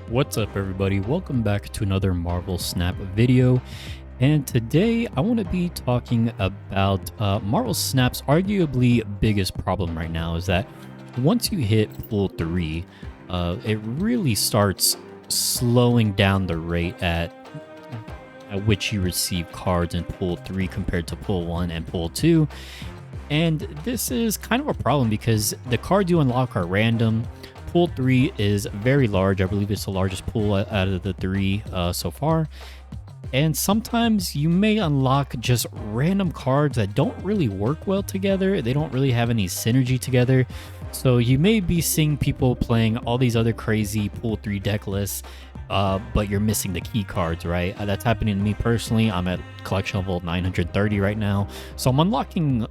What's up, everybody? Welcome back to another Marvel Snap video. And today I want to be talking about Marvel Snap's arguably biggest problem right now is that once you hit pull 3, it really starts slowing down the rate at which you receive cards in pull 3 compared to pull 1 and pull 2. And this is kind of a problem because the cards you unlock are random. Pool 3 is very large. I believe it's the largest pool out of the three so far. And sometimes you may unlock just random cards that don't really work well together. They don't really have any synergy together. So you may be seeing people playing all these other crazy Pool 3 deck lists, but you're missing the key cards, right? That's happening to me personally. I'm at collection level 930 right now. So I'm unlocking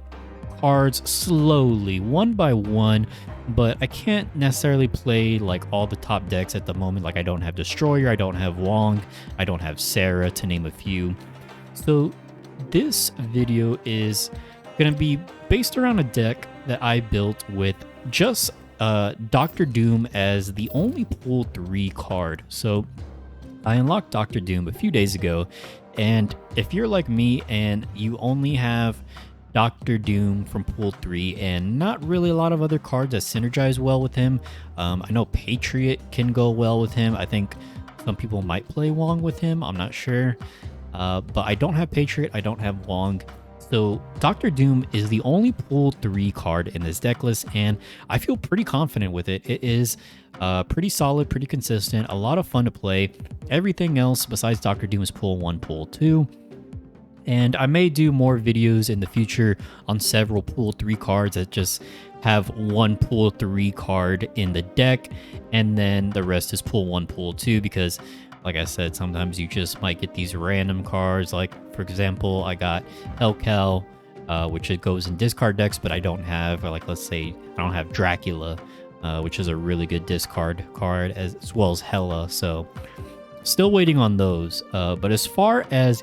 cards slowly, one by one, but I can't necessarily play like all the top decks at the moment. Like I don't have Destroyer, I don't have Wong, I don't have Sarah, to name a few. So this video is going to be based around a deck that I built with just Doctor Doom as the only Pool 3 card. So I unlocked Doctor Doom a few days ago, and if you're like me and you only have Doctor Doom from Pool 3 and not really a lot of other cards that synergize well with him. I know Patriot can go well with him. I think some people might play Wong with him. I'm not sure. But I don't have Patriot. I don't have Wong. So Doctor Doom is the only Pool 3 card in this deck list, and I feel pretty confident with it. It is pretty solid, pretty consistent, a lot of fun to play. Everything else besides Doctor Doom is Pool 1, Pool 2. And I may do more videos in the future on several Pool 3 cards that just have one Pool 3 card in the deck, and then the rest is Pool 1, Pool 2, because like I said, sometimes you just might get these random cards. Like, for example, I got Hellcal, which it goes in discard decks, but I don't have, or like, let's say, I don't have Dracula, which is a really good discard card, as well as Hela. So still waiting on those. But as far as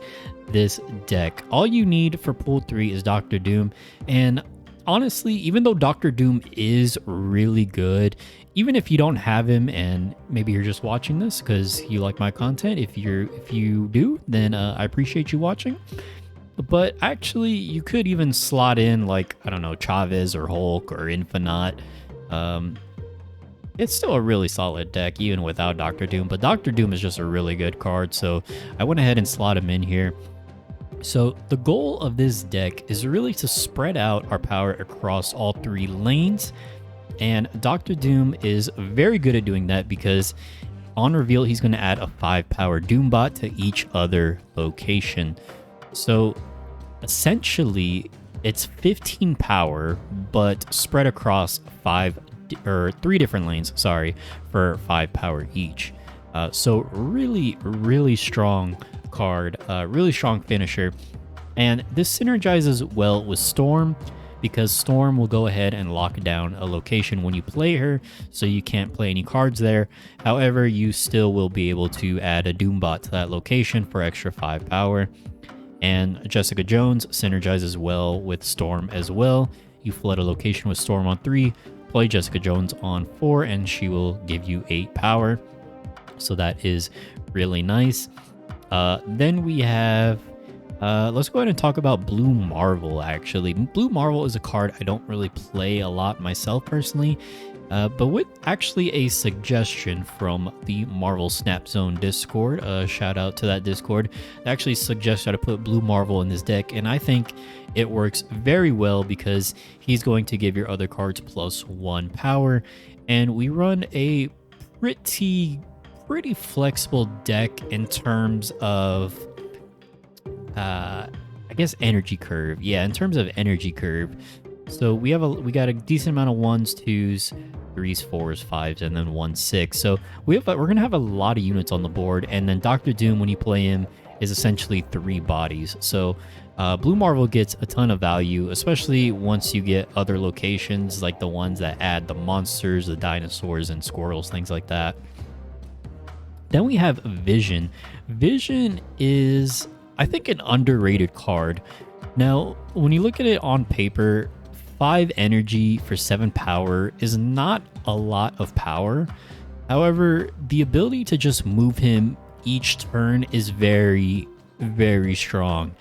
this deck, all you need for Pool 3 is Doctor Doom. And honestly, even though Doctor Doom is really good, even if you don't have him and maybe you're just watching this because you like my content, if you do, then I appreciate you watching. But actually, you could even slot in, like, I don't know, Chavez or Hulk or Infinite. It's still a really solid deck even without Doctor Doom, but Doctor Doom is just a really good card, so I went ahead and slot him in here. So the goal of this deck is really to spread out our power across all 3 lanes, and Doctor Doom is very good at doing that because on reveal he's going to add a 5 power Doombot to each other location. So essentially it's 15 power but spread across 3 different lanes, for 5 power each. So really strong card, really strong finisher. And this synergizes well with Storm because Storm will go ahead and lock down a location when you play her, so you can't play any cards there. However, you still will be able to add a Doombot to that location for extra 5 power. And Jessica Jones synergizes well with Storm as well. You flood a location with Storm on 3, play Jessica Jones on 4, and she will give you 8 power. So that is really nice. Then we have, let's go ahead and talk about Blue Marvel, actually. Blue Marvel is a card I don't really play a lot myself personally, but with actually a suggestion from the Marvel Snap Zone Discord. Shout out to that Discord. They actually suggested to put Blue Marvel in this deck, and I think it works very well because he's going to give your other cards +1 power, and we run a pretty flexible deck in terms of I guess energy curve. Yeah, in terms of energy curve. So we got a decent amount of 1s, 2s, 3s, 4s, 5s, and then 1, 6. So we're gonna have a lot of units on the board, and then Doctor Doom, when you play him, is essentially 3 bodies. So Blue Marvel gets a ton of value, especially once you get other locations like the ones that add the monsters, the dinosaurs, and squirrels, things like that. Then we have Vision. Vision is, I think, an underrated card. Now, when you look at it on paper, 5 energy for 7 power is not a lot of power, However, the ability to just move him each turn is very, very strong.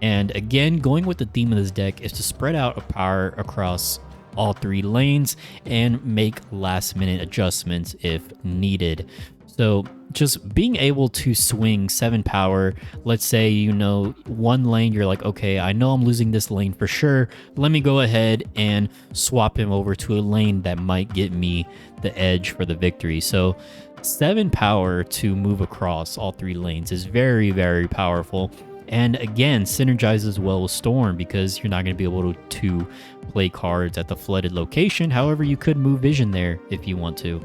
And again, going with the theme of this deck is to spread out a power across all 3 lanes and make last minute adjustments if needed. So just being able to swing 7 power, let's say, you know, one lane, you're like, okay, I know I'm losing this lane for sure. Let me go ahead and swap him over to a lane that might get me the edge for the victory. So 7 power to move across all 3 lanes is very, very powerful. And again, synergizes well with Storm because you're not going to be able to play cards at the flooded location. However, you could move Vision there if you want to.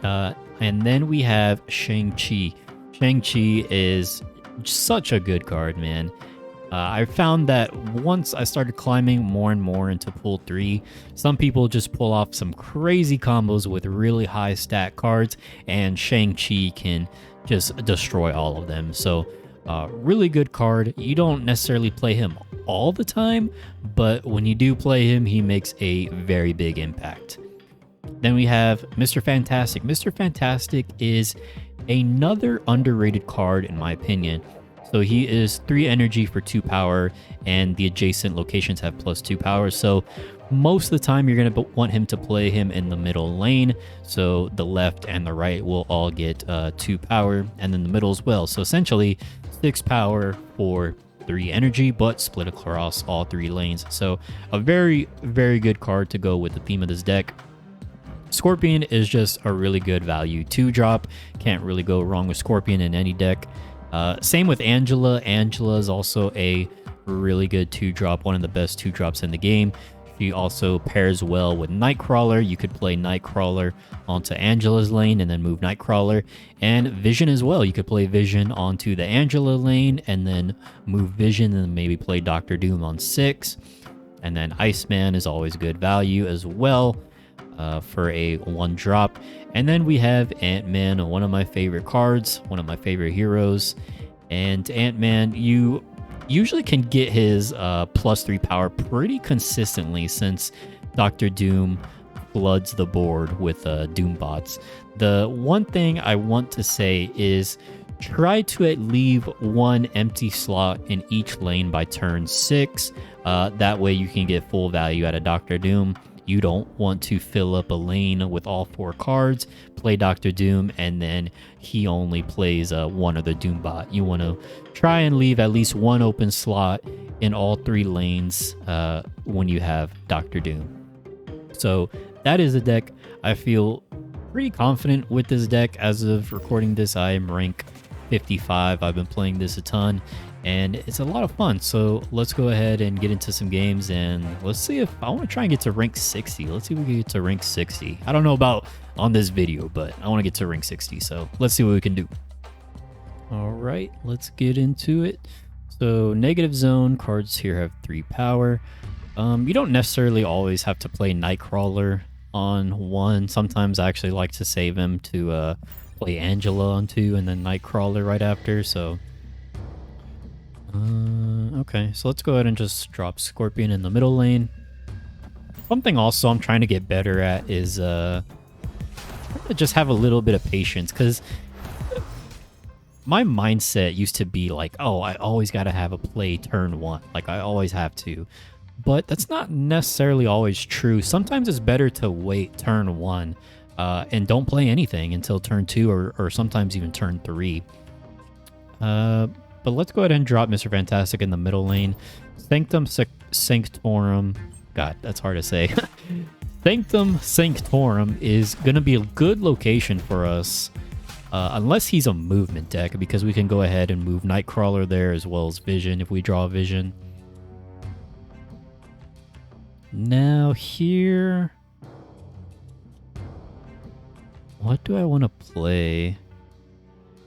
And then we have Shang-Chi. Shang-Chi is such a good card, man. I found that once I started climbing more and more into pool 3, some people just pull off some crazy combos with really high stat cards, and Shang-Chi can just destroy all of them. So really good card. You don't necessarily play him all the time, but when you do play him, he makes a very big impact. Then we have Mr. Fantastic. Mr. Fantastic is another underrated card in my opinion. So he is 3 energy for 2 power, and the adjacent locations have +2 power. So most of the time you're going to want him to play him in the middle lane. So the left and the right will all get 2 power, and then the middle as well. So essentially 6 power for 3 energy, but split across all 3 lanes. So a very, very good card to go with the theme of this deck. Scorpion is just a really good value 2-drop. Can't really go wrong with Scorpion in any deck. Same with Angela. Angela is also a really good 2-drop, one of the best 2-drops in the game. She also pairs well with Nightcrawler. You could play Nightcrawler onto Angela's lane and then move Nightcrawler. And Vision as well. You could play Vision onto the Angela lane and then move Vision and maybe play Dr. Doom on 6. And then Iceman is always good value as well. For a 1-drop. And then we have Ant-Man, one of my favorite cards, one of my favorite heroes. And Ant-Man, you usually can get his +3 power pretty consistently since Dr. Doom floods the board with Doom bots. The one thing I want to say is try to leave 1 empty slot in each lane by turn 6. That way you can get full value out of Dr. Doom. You don't want to fill up a lane with all 4 cards, play Dr. Doom, and then he only plays one other Doom bot. You want to try and leave at least 1 open slot in all 3 lanes when you have Dr. Doom. So that is a deck. I feel pretty confident with this deck. As of recording this, I am rank 55. I've been playing this a ton, and it's a lot of fun. So let's go ahead and get into some games, and let's see if I want to try and get to rank 60. Let's see if we can get to rank 60. I don't know about on this video, but I want to get to rank 60. So let's see what we can do. All right, let's get into it. So negative zone cards here have 3 power. You don't necessarily always have to play Nightcrawler on 1. Sometimes I actually like to save him to play Angela on 2 and then Nightcrawler right after. So okay, so let's go ahead and just drop Scorpion in the middle lane. Something also I'm trying to get better at is just have a little bit of patience, because my mindset used to be like, oh, I always got to have a play turn 1, like I always have to. But that's not necessarily always true. Sometimes it's better to wait turn 1 and don't play anything until turn 2 or sometimes even turn 3. But let's go ahead and drop Mr. Fantastic in the middle lane. Sanctum Sanctorum. God, that's hard to say. Sanctum Sanctorum is going to be a good location for us. Unless he's a movement deck, because we can go ahead and move Nightcrawler there as well as Vision if we draw Vision. Now here, what do I want to play?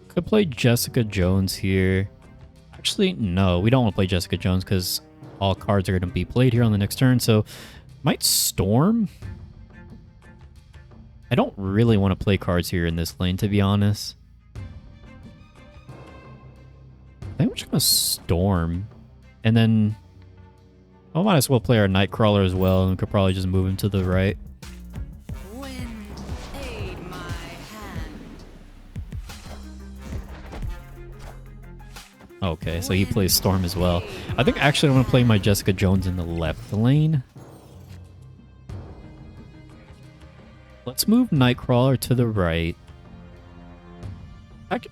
Could play Jessica Jones here. Actually, no, we don't want to play Jessica Jones because all cards are going to be played here on the next turn. So might Storm. I don't really want to play cards here in this lane, to be honest. I think we're just going to Storm. And then I might as well play our Nightcrawler as well, and we could probably just move him to the right. Okay, so he plays Storm as well. I think actually I'm going to play my Jessica Jones in the left lane. Let's move Nightcrawler to the right.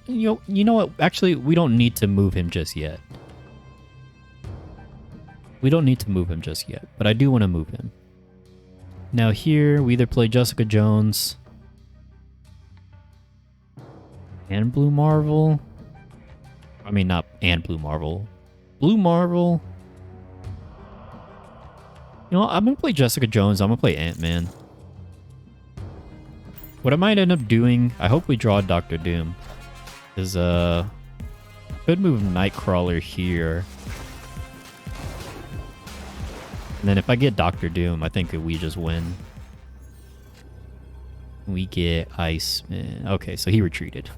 You know what? Actually, we don't need to move him just yet. We don't need to move him just yet, but I do want to move him. Now here, we either play Jessica Jones and Blue Marvel. I mean, not and Blue Marvel. Blue Marvel. You know, I'm going to play Jessica Jones. I'm going to play Ant-Man. What I might end up doing, I hope we draw Doctor Doom, is could move Nightcrawler here. And then if I get Doctor Doom, I think we just win. We get Iceman. Okay, so he retreated.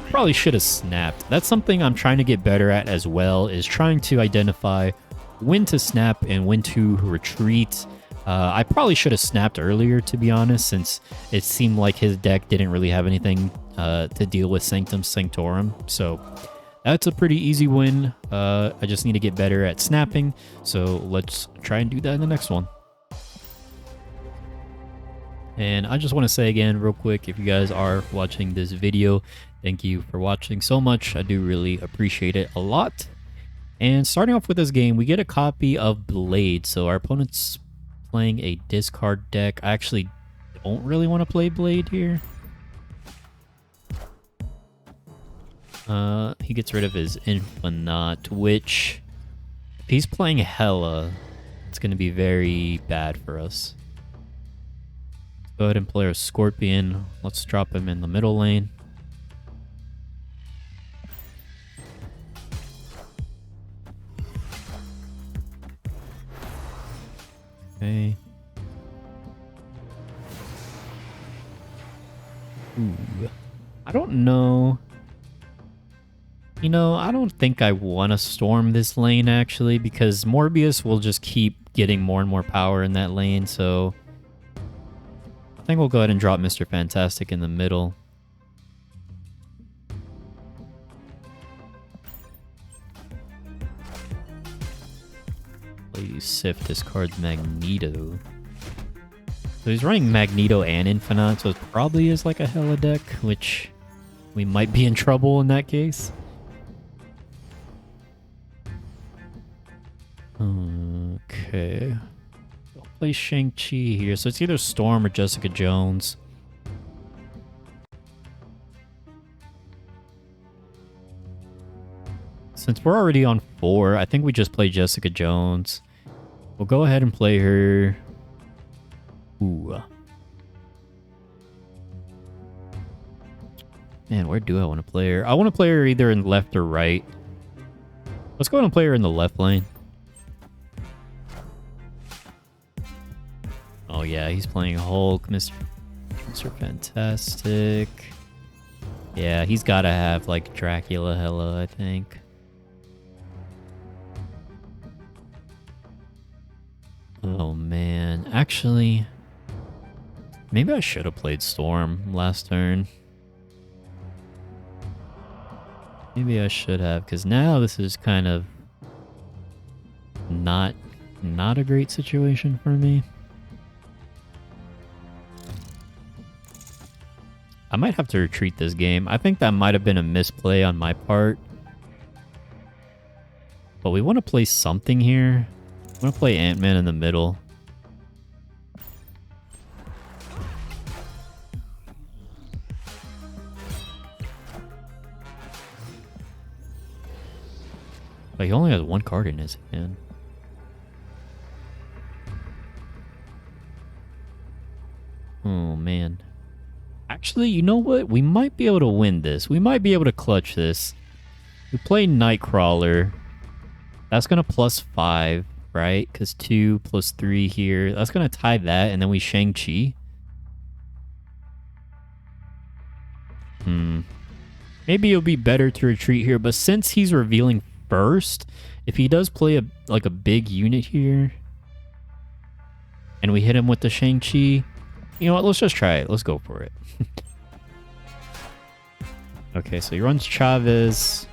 Probably should have snapped. That's something I'm trying to get better at as well, is trying to identify when to snap and when to retreat. I probably should have snapped earlier, to be honest, since it seemed like his deck didn't really have anything to deal with Sanctum Sanctorum. So that's a pretty easy win. I just need to get better at snapping. So let's try and do that in the next one. And I just want to say again real quick, if you guys are watching this video, thank you for watching so much. I do really appreciate it a lot. And starting off with this game, we get a copy of Blade. So our opponent's playing a discard deck. I actually don't really want to play Blade here. He gets rid of his Infinite, which if he's playing Hela, it's going to be very bad for us. Go ahead and play our Scorpion. Let's drop him in the middle lane. Okay. Ooh. I don't know. You know, I don't think I want to storm this lane, actually, because Morbius will just keep getting more and more power in that lane, so I think we'll go ahead and drop Mr. Fantastic in the middle. Lady Sif discards Magneto. So he's running Magneto and Infinite, so it probably is like a Hela deck, which we might be in trouble in that case. Okay. I'll play Shang-Chi here. So it's either Storm or Jessica Jones. Since we're already on 4, I think we just play Jessica Jones. We'll go ahead and play her. Ooh. Man, where do I want to play her? I want to play her either in left or right. Let's go ahead and play her in the left lane. Oh yeah, he's playing Hulk, Mr. Fantastic. Yeah, he's got to have like Dracula Hela, I think. Oh man, actually, maybe I should have played Storm last turn. Maybe I should have, because now this is kind of not a great situation for me. I might have to retreat this game. I think that might have been a misplay on my part. But we want to play something here. I want to play Ant-Man in the middle. But he only has one card in his hand. Oh, man. Actually, you know what? We might be able to win this. We might be able to clutch this. We play Nightcrawler. That's going to +5, right? Because 2 + 3 here. That's going to tie that, and then we Shang-Chi. Maybe it'll be better to retreat here, but since he's revealing first, if he does play a big unit here, and we hit him with the Shang-Chi, you know what? Let's just try it. Let's go for it. Okay, so he runs Chavez.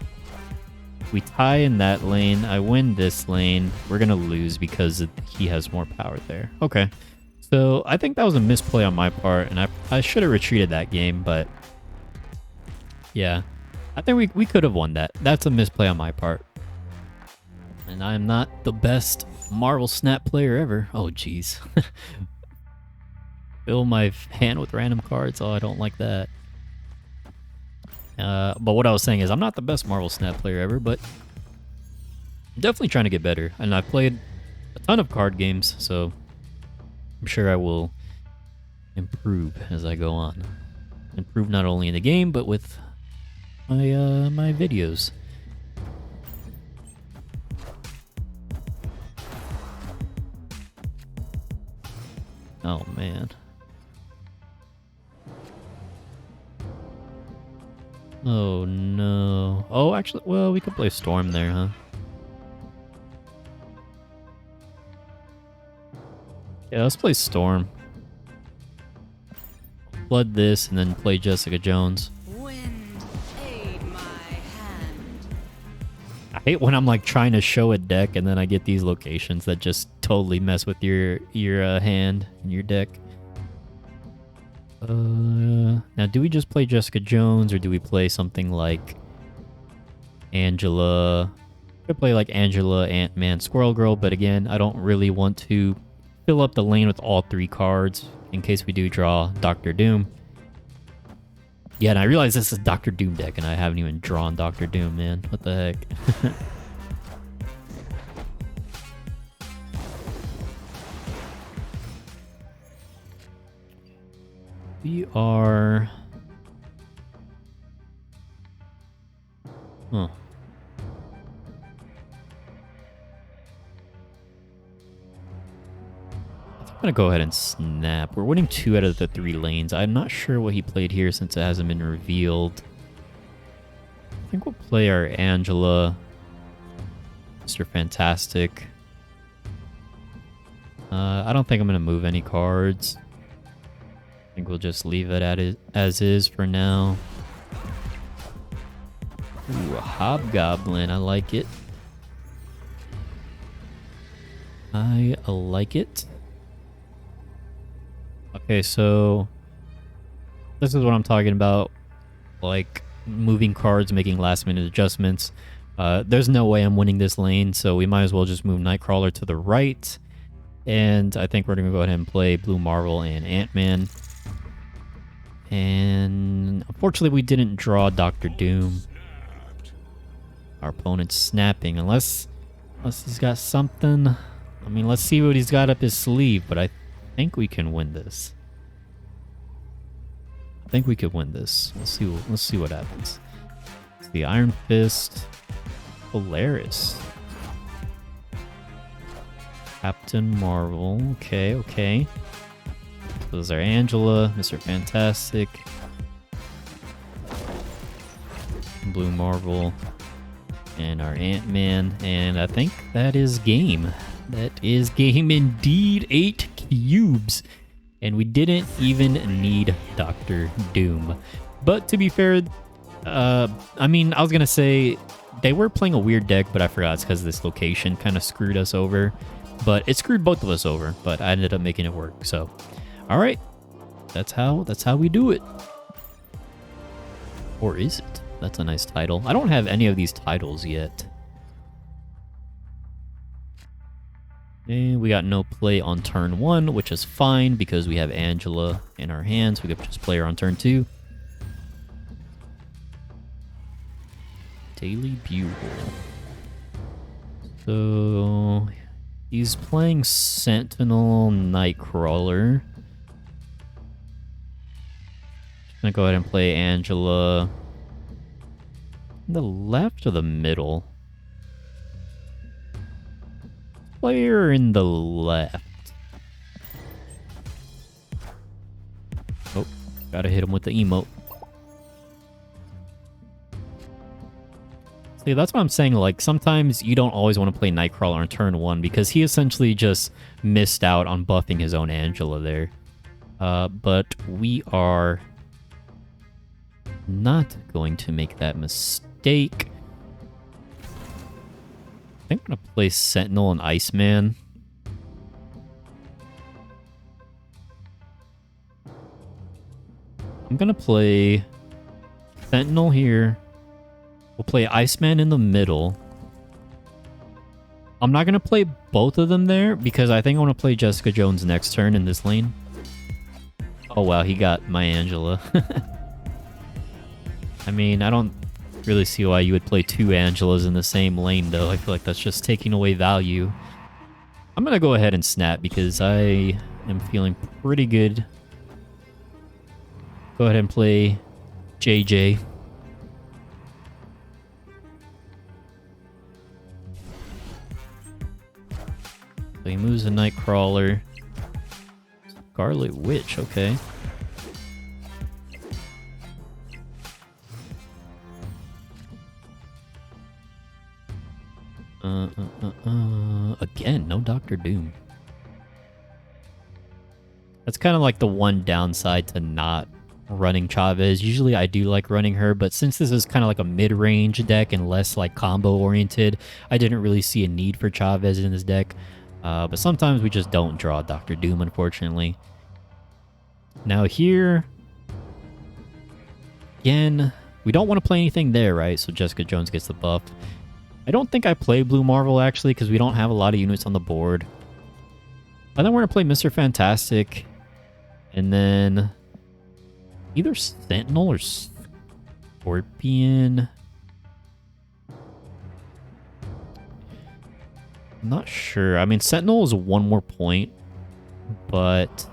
We tie in that lane. I win this lane. We're going to lose because he has more power there. Okay. So I think that was a misplay on my part, and I should have retreated that game, but yeah. I think we could have won that. That's a misplay on my part. And I'm not the best Marvel Snap player ever. Oh, jeez. Fill my hand with random cards. Oh, I don't like that. But what I was saying is I'm not the best Marvel Snap player ever, but I'm definitely trying to get better. And I've played a ton of card games, so I'm sure I will improve as I go on. Improve not only in the game, but with my videos. Oh, man. Oh, no. Oh, actually, well, we could play Storm there, huh? Yeah, let's play Storm. Flood this and then play Jessica Jones. Wind, aid my hand. I hate when I'm like trying to show a deck and then I get these locations that just totally mess with your hand and your deck. Now do we just play Jessica Jones or do we play something like Angela? We could play like Angela, Ant-Man, Squirrel Girl, but again, I don't really want to fill up the lane with all 3 cards in case we do draw Doctor Doom. Yeah, and I realize this is Doctor Doom deck and I haven't even drawn Doctor Doom, man. What the heck? We are... Huh. I'm gonna go ahead and snap. We're winning 2 out of the 3 lanes. I'm not sure what he played here since it hasn't been revealed. I think we'll play our Angela. Mr. Fantastic. I don't think I'm gonna move any cards. I think we'll just leave it at it as is for now. Ooh, a Hobgoblin. I like it. I like it. Okay, so this is what I'm talking about. Like moving cards, making last minute adjustments. There's no way I'm winning this lane, so we might as well just move Nightcrawler to the right. And I think we're going to go ahead and play Blue Marvel and Ant-Man. And unfortunately, we didn't draw Doctor Doom. Our opponent's snapping, unless he's got something. I mean, let's see what he's got up his sleeve, but I think we can win this. I think we could win this. Let's see what happens. It's the Iron Fist, Polaris, Captain Marvel. Okay. Those are Angela, Mr. Fantastic, Blue Marvel, and our Ant-Man. And I think that is game. That is game indeed. 8 cubes. And we didn't even need Doctor Doom. But to be fair, I mean, I was going to say they were playing a weird deck, but I forgot it's because this location kind of screwed us over. But it screwed both of us over, but I ended up making it work. So, all right. That's how we do it. Or is it? That's a nice title. I don't have any of these titles yet. And we got no play on turn 1, which is fine because we have Angela in our hands. We could just play her on turn 2. Daily Bugle. So he's playing Sentinel Nightcrawler. Just gonna go ahead and play Angela. The left or the middle? Player in the left. Oh, gotta hit him with the emote. See, that's what I'm saying. Like, sometimes you don't always want to play Nightcrawler on turn 1 because he essentially just missed out on buffing his own Angela there. But we are not going to make that mistake. think I'm gonna play Sentinel and Iceman. I'm gonna play Sentinel here. We'll play Iceman in the middle. I'm not gonna play both of them there because I think I want to play Jessica Jones next turn in this lane. Oh wow, he got my Angela. I mean, I don't really see why you would play two Angelas in the same lane though. I feel like that's just taking away value. I'm gonna go ahead and snap because I am feeling pretty good. Go ahead and play JJ. So he moves a Nightcrawler. Scarlet Witch, okay. Again, no Doctor Doom. That's kind of like the one downside to not running Chavez. Usually I do like running her, but since this is kind of like a mid-range deck and less like combo oriented, I didn't really see a need for Chavez in this deck. But sometimes we just don't draw Doctor Doom, unfortunately. Now here, again, we don't want to play anything there, right? So Jessica Jones gets the buff. I don't think I play Blue Marvel, actually, because we don't have a lot of units on the board. I think we're going to play Mr. Fantastic, and then either Sentinel or Scorpion. I'm not sure. I mean, Sentinel is one more point, but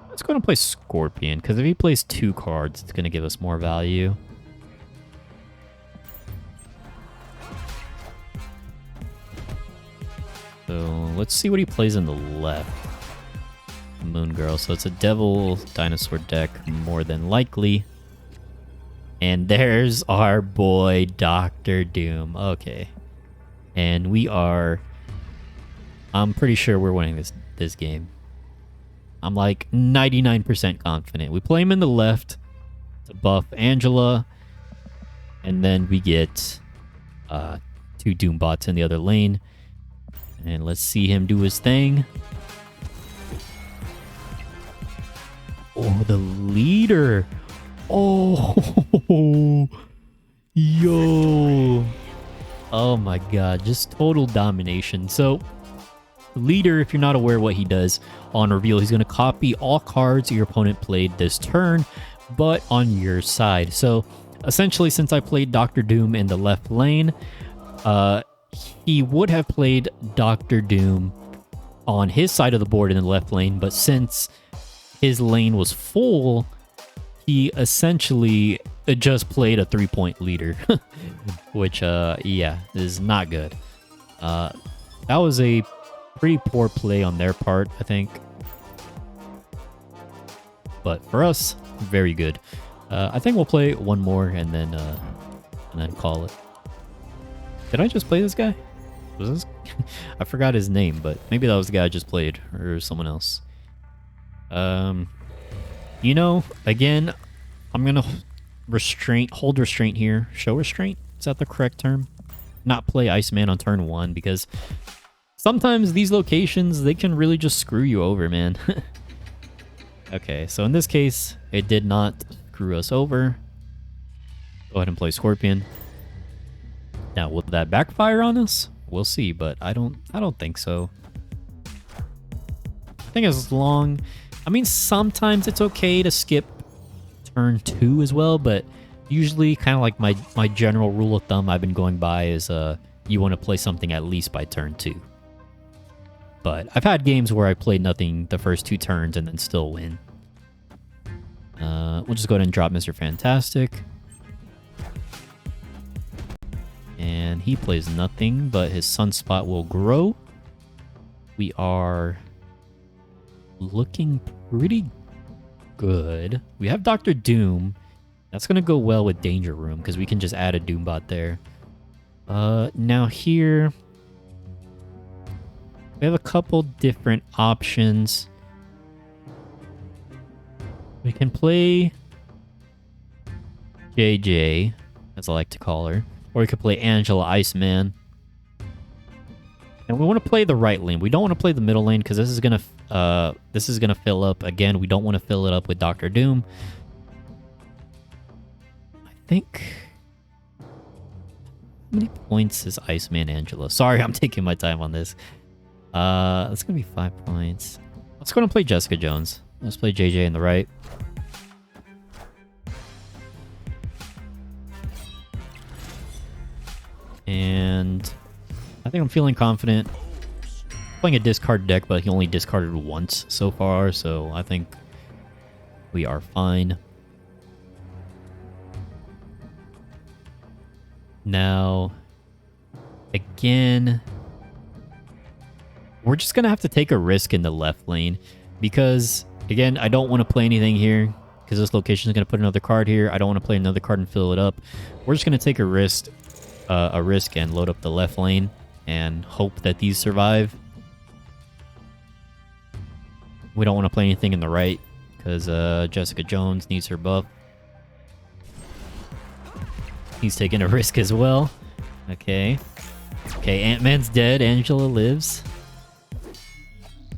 let's go and play Scorpion, because if he plays two cards, it's going to give us more value. So let's see what he plays in the left. Moon Girl. So it's a Devil Dinosaur deck, more than likely. And there's our boy, Doctor Doom. Okay. And we are... I'm pretty sure we're winning this game. I'm like 99% confident. We play him in the left to buff Angela. And then we get two Doombots in the other lane. And let's see him do his thing. Oh, the leader. Oh, yo. Oh my god, just total domination. So, leader, if you're not aware what he does on reveal, he's going to copy all cards your opponent played this turn, but on your side. So, essentially, since I played Doctor Doom in the left lane, he would have played Doctor Doom on his side of the board in the left lane, but since his lane was full, he essentially just played a 3-point leader, which, yeah, is not good. That was a pretty poor play on their part, I think. But for us, very good. I think we'll play one more and then call it. Did I just play this guy? Was this? I forgot his name, but maybe that was the guy I just played, or someone else. You know, again, I'm gonna hold restraint here. Show restraint? Is that the correct term? Not play Iceman on turn 1, because sometimes these locations, they can really just screw you over, man. Okay, so in this case, it did not screw us over. Go ahead and play Scorpion. Now, will that backfire on us? We'll see, but I don't think so. I think as long... I mean, sometimes it's okay to skip turn 2 as well, but usually kind of like my general rule of thumb I've been going by is you want to play something at least by turn 2. But I've had games where I played nothing the first 2 turns and then still win. We'll just go ahead and drop Mr. Fantastic. And he plays nothing, but his Sunspot will grow. We are looking pretty good. We have Doctor Doom. That's going to go well with Danger Room, because we can just add a Doombot there. Now here, we have a couple different options. We can play JJ, as I like to call her. Or we could play Angela Iceman. And we want to play the right lane. We don't want to play the middle lane because this is gonna fill up again. We don't want to fill it up with Doctor Doom. I think. How many points is Iceman Angela? Sorry, I'm taking my time on this. That's gonna be 5 points. Let's go and play Jessica Jones. Let's play JJ in the right. And I think I'm feeling confident. Playing a discard deck, but he only discarded once so far, so I think we are fine. Now, again, we're just going to have to take a risk in the left lane because, again, I don't want to play anything here because this location is going to put another card here. I don't want to play another card and fill it up. We're just going to take a risk and load up the left lane and hope that these survive. We don't want to play anything in the right because Jessica Jones needs her buff. He's taking a risk as well. Okay. Okay, Ant-Man's dead. Angela lives.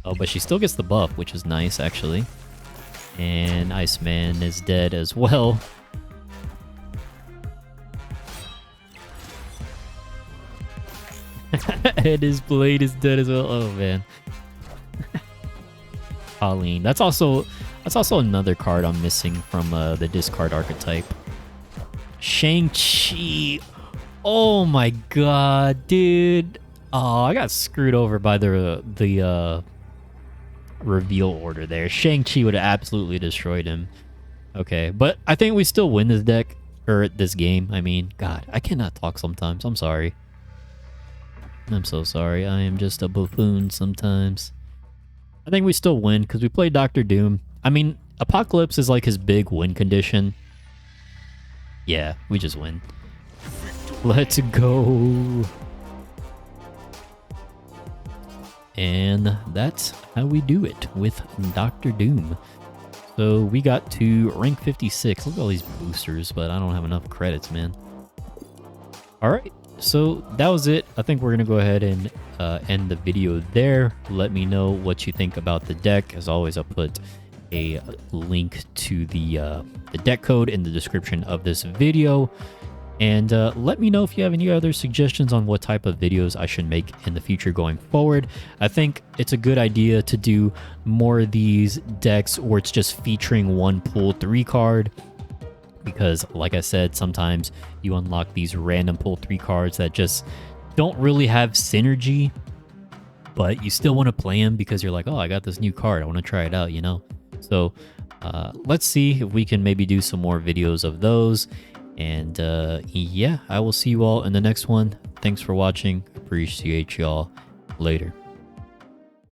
Oh, but she still gets the buff, which is nice, actually. And Iceman is dead as well. And his blade is dead as well. Oh, man. Colleen. That's also another card I'm missing from the discard archetype. Shang-Chi. Oh my god, dude. Oh, I got screwed over by the reveal order there. Shang-Chi would have absolutely destroyed him. Okay, but I think we still win this deck, or this game. I mean, god, I cannot talk sometimes. I'm sorry. I'm so sorry. I am just a buffoon sometimes. I think we still win because we play Doctor Doom. I mean, Apocalypse is like his big win condition. Yeah, we just win. Let's go. And that's how we do it with Doctor Doom. So we got to rank 56. Look at all these boosters, but I don't have enough credits, man. Alright, so that was it. I think we're going to go ahead and end the video there. Let me know what you think about the deck. As always, I'll put a link to the deck code in the description of this video. And let me know if you have any other suggestions on what type of videos I should make in the future going forward. I think it's a good idea to do more of these decks where it's just featuring one pull 3 card. Because, like I said, sometimes you unlock these random pull 3 cards that just don't really have synergy. But you still want to play them because you're like, oh, I got this new card. I want to try it out, you know? So let's see if we can maybe do some more videos of those. And yeah, I will see you all in the next one. Thanks for watching. Appreciate y'all. Later.